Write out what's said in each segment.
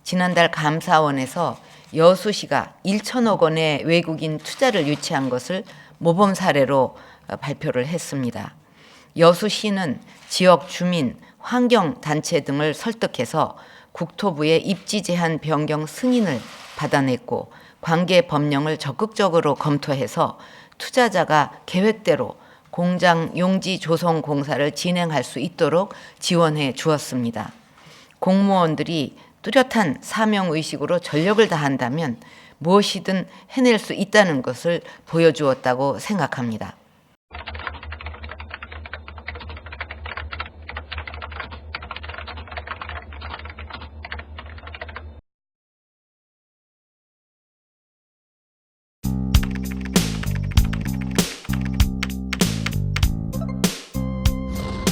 지난달 감사원에서 여수시가 1천억 원의 외국인 투자를 유치한 것을 모범 사례로 발표를 했습니다. 여수시는 지역 주민, 환경단체 등을 설득해서 국토부의 입지 제한 변경 승인을 받아냈고 관계 법령을 적극적으로 검토해서 투자자가 계획대로 공장 용지 조성 공사를 진행할 수 있도록 지원해 주었습니다. 공무원들이 뚜렷한 사명의식으로 전력을 다한다면 무엇이든 해낼 수 있다는 것을 보여주었다고 생각합니다.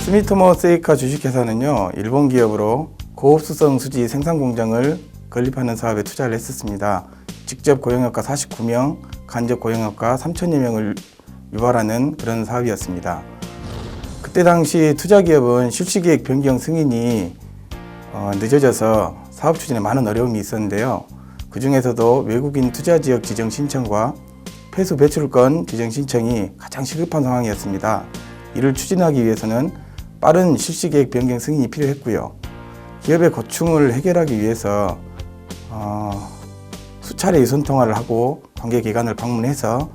스미토모 세이카 주식회사는요, 일본 기업으로 고흡수성 수지 생산 공장을 건립하는 사업에 투자를 했었습니다. 직접 고용학과 49명, 간접 고용학과 3천여 명을 유발하는 그런 사업이었습니다. 그때 당시 투자기업은 실시계획 변경 승인이 늦어져서 사업 추진에 많은 어려움이 있었는데요. 그 중에서도 외국인 투자지역 지정 신청과 폐수 배출권 지정 신청이 가장 시급한 상황이었습니다. 이를 추진하기 위해서는 빠른 실시계획 변경 승인이 필요했고요. 기업의 고충을 해결하기 위해서 수차례 유선 통화를 하고 관계기관을 방문해서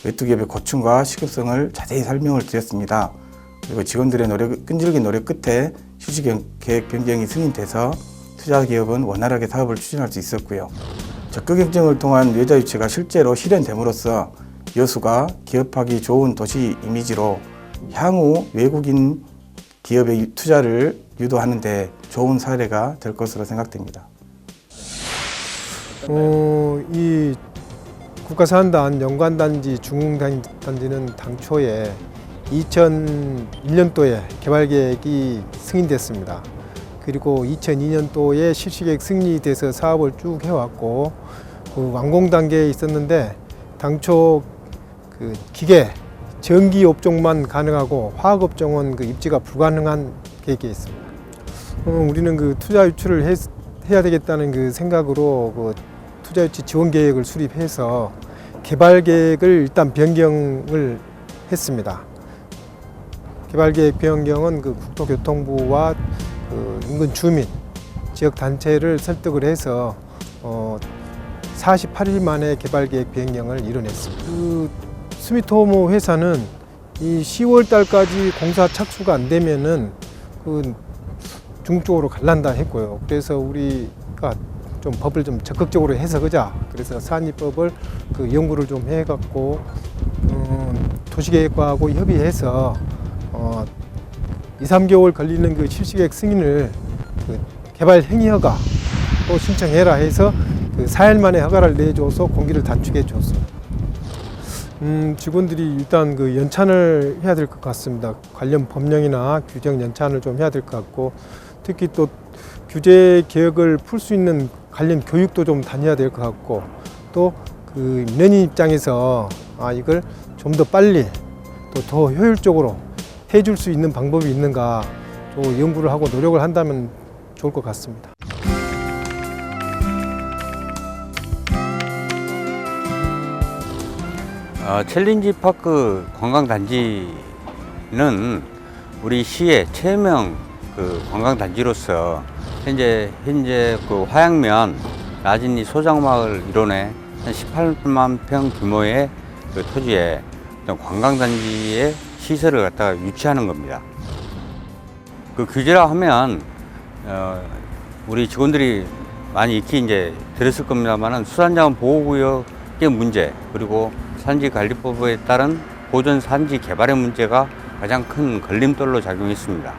외투기업의 고충과 시급성을 자세히 설명을 드렸습니다. 그리고 직원들의 끈질긴 노력 끝에 실시계획 변경이 승인돼서 투자기업은 원활하게 사업을 추진할 수 있었고요. 적극 경쟁을 통한 외자 유치가 실제로 실현됨으로써 여수가 기업하기 좋은 도시 이미지로 향후 외국인 기업의 투자를 유도하는 데 좋은 사례가 될 것으로 생각됩니다. 이 국가사안단 연관단지 중흥단지는 당초에 2001년도에 개발계획이 승인됐습니다. 그리고 2002년도에 실시계획 승인이 돼서 사업을 쭉 해왔고 완공 단계에 있었는데 당초 그 기계 전기 업종만 가능하고 화학 업종은 그 입지가 불가능한 계획이 있습니다. 우리는 그 투자 유치를 해야 되겠다는 그 생각으로 그 투자 유치 지원 계획을 수립해서 개발 계획을 일단 변경을 했습니다. 개발 계획 변경은 그 국토교통부와 그 인근 주민, 지역 단체를 설득을 해서 48일 만에 개발 계획 변경을 이뤄냈습니다. 스미토모 회사는 이 10월 달까지 공사 착수가 안 되면은 그 중국적으로 갈란다 했고요. 그래서 우리가 좀 법을 좀 적극적으로 해석하자. 그래서 산입법을 그 연구를 좀 해갖고 도시계획과하고 협의해서 2, 3개월 걸리는 그 실시계획 승인을 그 개발 행위 허가로 신청해라 해서 그 4일 만에 허가를 내줘서 공기를 단축해 줬습니다. 직원들이 일단 그 연찬을 해야 될 것 같습니다. 관련 법령이나 규정 연찬을 좀 해야 될 것 같고, 특히 또 규제 개혁을 풀 수 있는 관련 교육도 좀 다녀야 될 것 같고, 또 그 민원인 입장에서 이걸 좀 더 빨리 또 더 효율적으로 해줄 수 있는 방법이 있는가 또 연구를 하고 노력을 한다면 좋을 것 같습니다. 챌린지 파크 관광단지는 우리 시의 체명 그 관광단지로서 현재 그 화양면 나진리 소장마을 일원에 한 18만 평 규모의 그 토지에 관광단지의 시설을 갖다가 유치하는 겁니다. 그 규제라 하면 우리 직원들이 많이 익히 이제 들었을 겁니다만은 수산자원 보호구역의 문제, 그리고 산지관리법에 따른 보존 산지 개발의 문제가 가장 큰 걸림돌로 작용했습니다.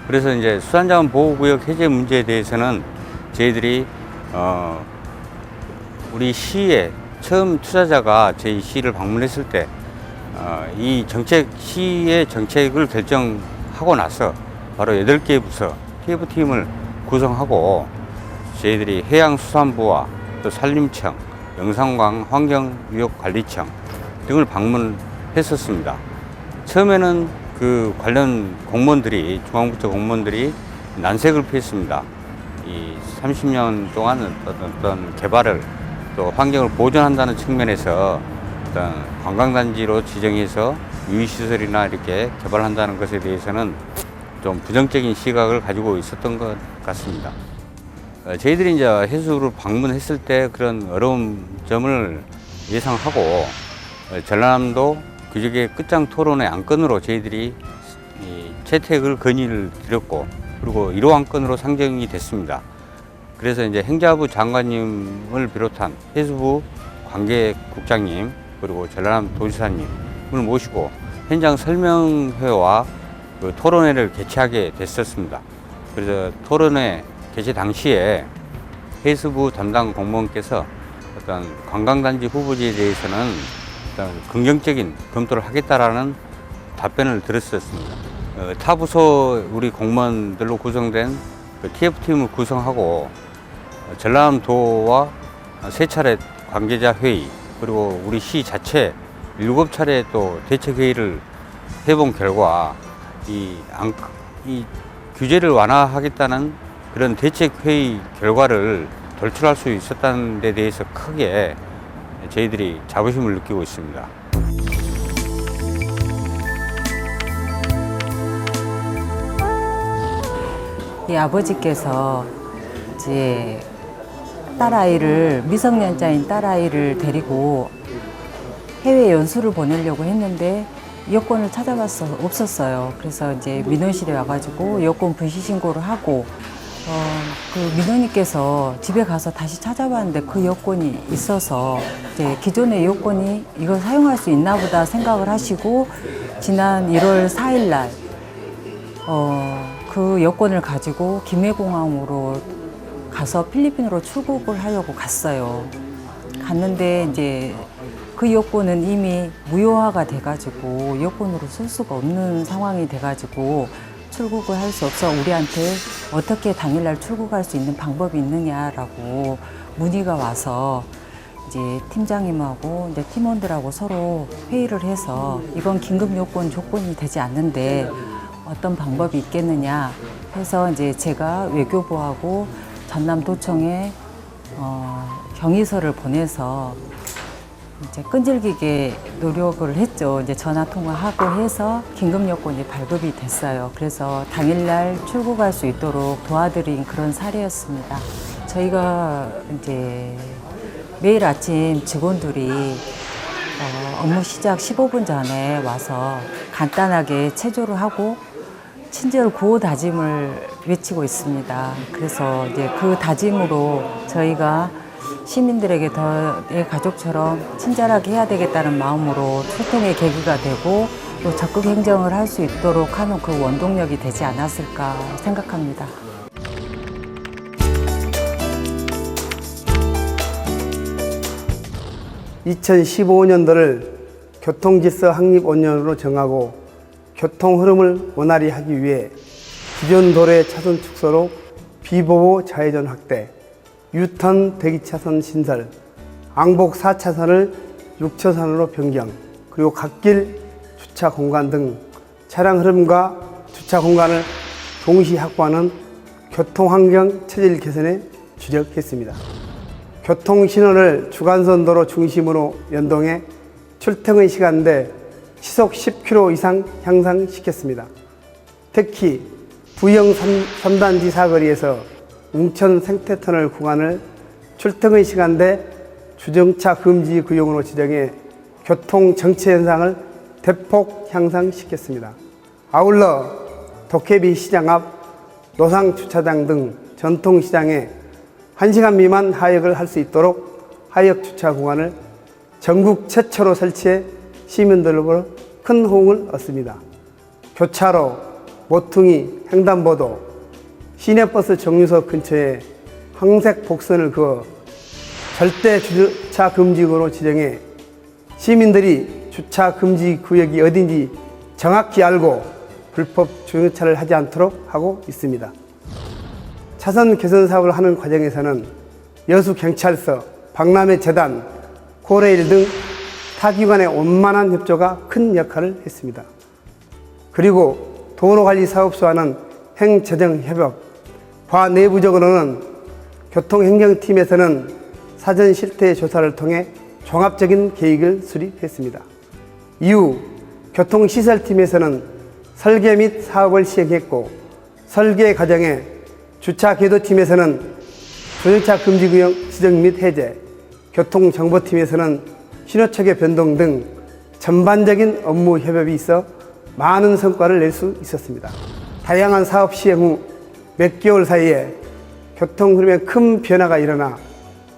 그래서 이제 수산자원 보호구역 해제 문제에 대해서는 저희들이 우리 시에 처음 투자자가 저희 시를 방문했을 때 이 시의 정책을 결정하고 나서 바로 8개 부서 TF팀을 구성하고 저희들이 해양수산부와 또 산림청, 영산광 환경유역관리청 등을 방문했었습니다. 처음에는 그 관련 공무원들이, 중앙부처 공무원들이 난색을 피했습니다. 이 30년 동안 어떤 개발을 또 환경을 보존한다는 측면에서 어떤 관광단지로 지정해서 유휴시설이나 이렇게 개발한다는 것에 대해서는 좀 부정적인 시각을 가지고 있었던 것 같습니다. 저희들이 이제 해수를 방문했을 때 그런 어려운 점을 예상하고 전라남도 규제계 끝장 토론회 안건으로 저희들이 이 채택을 건의를 드렸고 그리고 1호 안건으로 상정이 됐습니다. 그래서 이제 행자부 장관님을 비롯한 해수부 관계국장님 그리고 전라남 도지사님을 모시고 현장 설명회와 그 토론회를 개최하게 됐었습니다. 그래서 토론회 개최 당시에 해수부 담당 공무원께서 어떤 관광단지 후보지에 대해서는 어떤 긍정적인 검토를 하겠다라는 답변을 들었었습니다. 타 부서 우리 공무원들로 구성된 그 TF팀을 구성하고 전라남도와 3차례 관계자 회의 그리고 우리 시 자체 7차례 또 대책 회의를 해본 결과 이 규제를 완화하겠다는 그런 대책 회의 결과를 돌출할 수 있었다는 데 대해서 크게 저희들이 자부심을 느끼고 있습니다. 이 아버지께서 이제 딸아이를 미성년자인 딸아이를 데리고 해외 연수를 보내려고 했는데 여권을 찾아봤어 없었어요. 그래서 이제 민원실에 와가지고 여권 분실 신고를 하고 그 민원인께서 집에 가서 다시 찾아봤는데 그 여권이 있어서 이제 기존의 여권이 이걸 사용할 수 있나 보다 생각을 하시고 지난 1월 4일 날 그 여권을 가지고 김해공항으로 가서 필리핀으로 출국을 하려고 갔어요. 갔는데 이제 그 여권은 이미 무효화가 돼가지고 여권으로 쓸 수가 없는 상황이 돼가지고 출국을 할 수 없어 우리한테 어떻게 당일날 출국할 수 있는 방법이 있느냐라고 문의가 와서 이제 팀장님하고 이제 팀원들하고 서로 회의를 해서 이건 긴급 요건 조건이 되지 않는데 어떤 방법이 있겠느냐 해서 이제 제가 외교부하고 전남도청에 경위서를 보내서 이제 끈질기게 노력을 했죠. 이제 전화 통화하고 해서 긴급 요건이 발급이 됐어요. 그래서 당일날 출국할 수 있도록 도와드린 그런 사례였습니다. 저희가 이제 매일 아침 직원들이 업무 시작 15분 전에 와서 간단하게 체조를 하고 친절 구호 다짐을 외치고 있습니다. 그래서 이제 그 다짐으로 저희가 시민들에게 더 내 가족처럼 친절하게 해야 되겠다는 마음으로 소통의 계기가 되고 또 적극 행정을 할 수 있도록 하는 그 원동력이 되지 않았을까 생각합니다. (2015년도를) 교통질서 확립 5년으로 정하고 교통 흐름을 원활히 하기 위해 기존 도로의 차선 축소로 비보호 좌회전 확대, 유턴 대기차선 신설, 왕복 4차선을 6차선으로 변경, 그리고 갓길 주차 공간 등 차량 흐름과 주차 공간을 동시 확보하는 교통환경 체질 개선에 주력했습니다. 교통신호를 주간선도로 중심으로 연동해 출퇴근 시간대 시속 10km 이상 향상시켰습니다. 특히 부영 3단지 사거리에서 웅천 생태터널 구간을 출퇴근 시간대 주정차 금지 구역으로 지정해 교통 정체 현상을 대폭 향상시켰습니다. 아울러 도깨비 시장 앞 노상 주차장 등 전통시장에 1시간 미만 하역을 할 수 있도록 하역 주차 구간을 전국 최초로 설치해 시민들로 큰 호응을 얻습니다. 교차로, 모퉁이, 횡단보도, 시내버스 정류소 근처에 황색 복선을 그어 절대 주차 금지구로 지정해 시민들이 주차 금지 구역이 어딘지 정확히 알고 불법 주차를 하지 않도록 하고 있습니다. 차선 개선 사업을 하는 과정에서는 여수경찰서, 박람회재단, 고레일 등 타기관의 원만한 협조가 큰 역할을 했습니다. 그리고 도로관리사업소와는 행재정협약, 내부적으로는 교통행정팀에서는 사전 실태 조사를 통해 종합적인 계획을 수립했습니다. 이후 교통시설팀에서는 설계 및 사업을 시행했고, 설계 과정에 주차궤도팀에서는 조정차 금지구역 지정 및 해제, 교통정보팀에서는 신호체계 변동 등 전반적인 업무 협업이 있어 많은 성과를 낼 수 있었습니다. 다양한 사업 시행 후 몇 개월 사이에 교통 흐름에 큰 변화가 일어나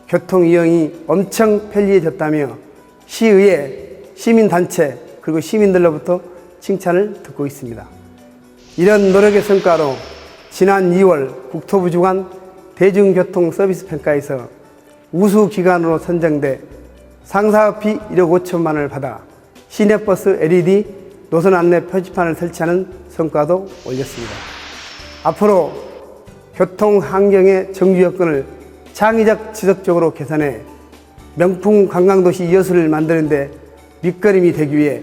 교통 이용이 엄청 편리해졌다며 시의회, 시민단체 그리고 시민들로부터 칭찬을 듣고 있습니다. 이런 노력의 성과로 지난 2월 국토부 주관 대중교통 서비스 평가에서 우수 기관으로 선정돼 상사업비 1억 5천만 원을 받아 시내버스 LED 노선 안내 표지판을 설치하는 성과도 올렸습니다. 앞으로 교통 환경의 정주 여건을 창의적 지속적으로 개선해 명품 관광도시 여수를 만드는 데 밑거름이 되기 위해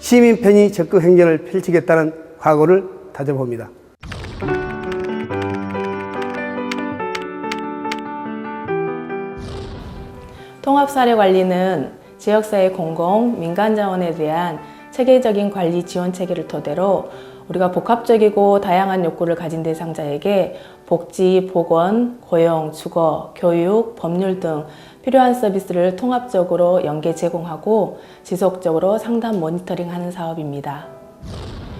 시민 편의 적극 행정을 펼치겠다는 각오를 다져봅니다. 통합사례관리는 지역사회 공공, 민간자원에 대한 체계적인 관리 지원 체계를 토대로 우리가 복합적이고 다양한 욕구를 가진 대상자에게 복지, 보건, 고용, 주거, 교육, 법률 등 필요한 서비스를 통합적으로 연계 제공하고 지속적으로 상담 모니터링하는 사업입니다.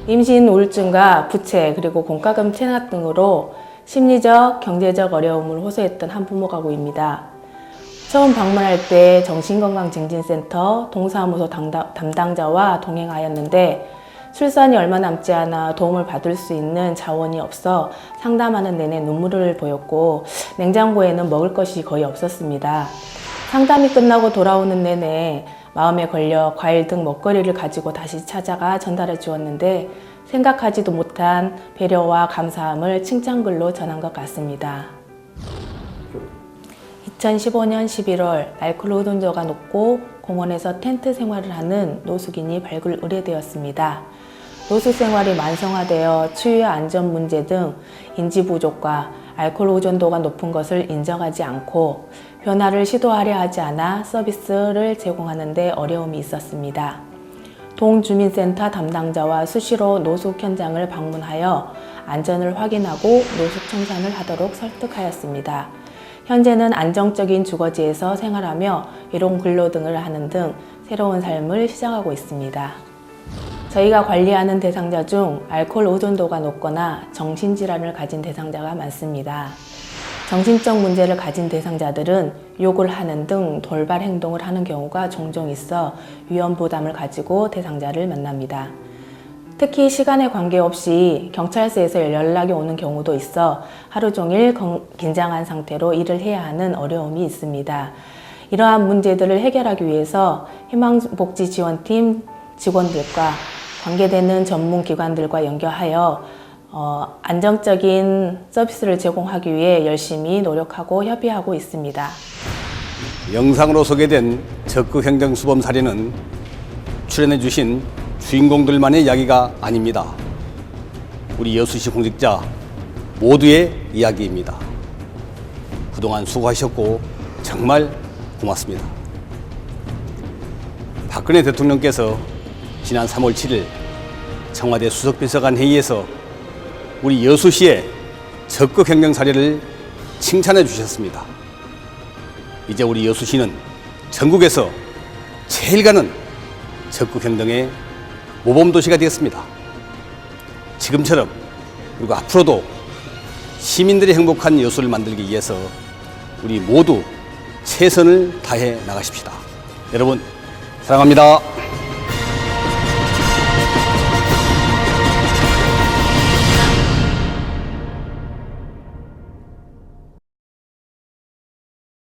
임신, 우울증과 부채, 그리고 공과금 체납 등으로 심리적, 경제적 어려움을 호소했던 한부모 가구입니다. 처음 방문할 때 정신건강증진센터 동사무소 담당자와 동행하였는데 출산이 얼마 남지 않아 도움을 받을 수 있는 자원이 없어 상담하는 내내 눈물을 보였고 냉장고에는 먹을 것이 거의 없었습니다. 상담이 끝나고 돌아오는 내내 마음에 걸려 과일 등 먹거리를 가지고 다시 찾아가 전달해 주었는데 생각하지도 못한 배려와 감사함을 칭찬글로 전한 것 같습니다. 2015년 11월 알코올 의존도가 높고 공원에서 텐트 생활을 하는 노숙인이 발굴 의뢰되었습니다. 노숙 생활이 만성화되어 추위와 안전 문제 등 인지 부족과 알코올 의존도가 높은 것을 인정하지 않고 변화를 시도하려 하지 않아 서비스를 제공하는 데 어려움이 있었습니다. 동주민센터 담당자와 수시로 노숙 현장을 방문하여 안전을 확인하고 노숙 청산을 하도록 설득하였습니다. 현재는 안정적인 주거지에서 생활하며 일용 근로 등을 하는 등 새로운 삶을 시작하고 있습니다. 저희가 관리하는 대상자 중 알코올 의존도가 높거나 정신질환을 가진 대상자가 많습니다. 정신적 문제를 가진 대상자들은 욕을 하는 등 돌발 행동을 하는 경우가 종종 있어 위험 부담을 가지고 대상자를 만납니다. 특히 시간에 관계없이 경찰서에서 연락이 오는 경우도 있어 하루 종일 긴장한 상태로 일을 해야 하는 어려움이 있습니다. 이러한 문제들을 해결하기 위해서 희망복지지원팀 직원들과 관계되는 전문기관들과 연결하여 안정적인 서비스를 제공하기 위해 열심히 노력하고 협의하고 있습니다. 영상으로 소개된 적극행정수범 사례는 출연해 주신 주인공들만의 이야기가 아닙니다. 우리 여수시 공직자 모두의 이야기입니다. 그동안 수고하셨고 정말 고맙습니다. 박근혜 대통령께서 지난 3월 7일 청와대 수석비서관 회의에서 우리 여수시의 적극행정 사례를 칭찬해 주셨습니다. 이제 우리 여수시는 전국에서 제일 가는 적극행정의 모범도시가 되겠습니다. 지금처럼 그리고 앞으로도 시민들이 행복한 여수를 만들기 위해서 우리 모두 최선을 다해 나가십시다. 여러분 사랑합니다.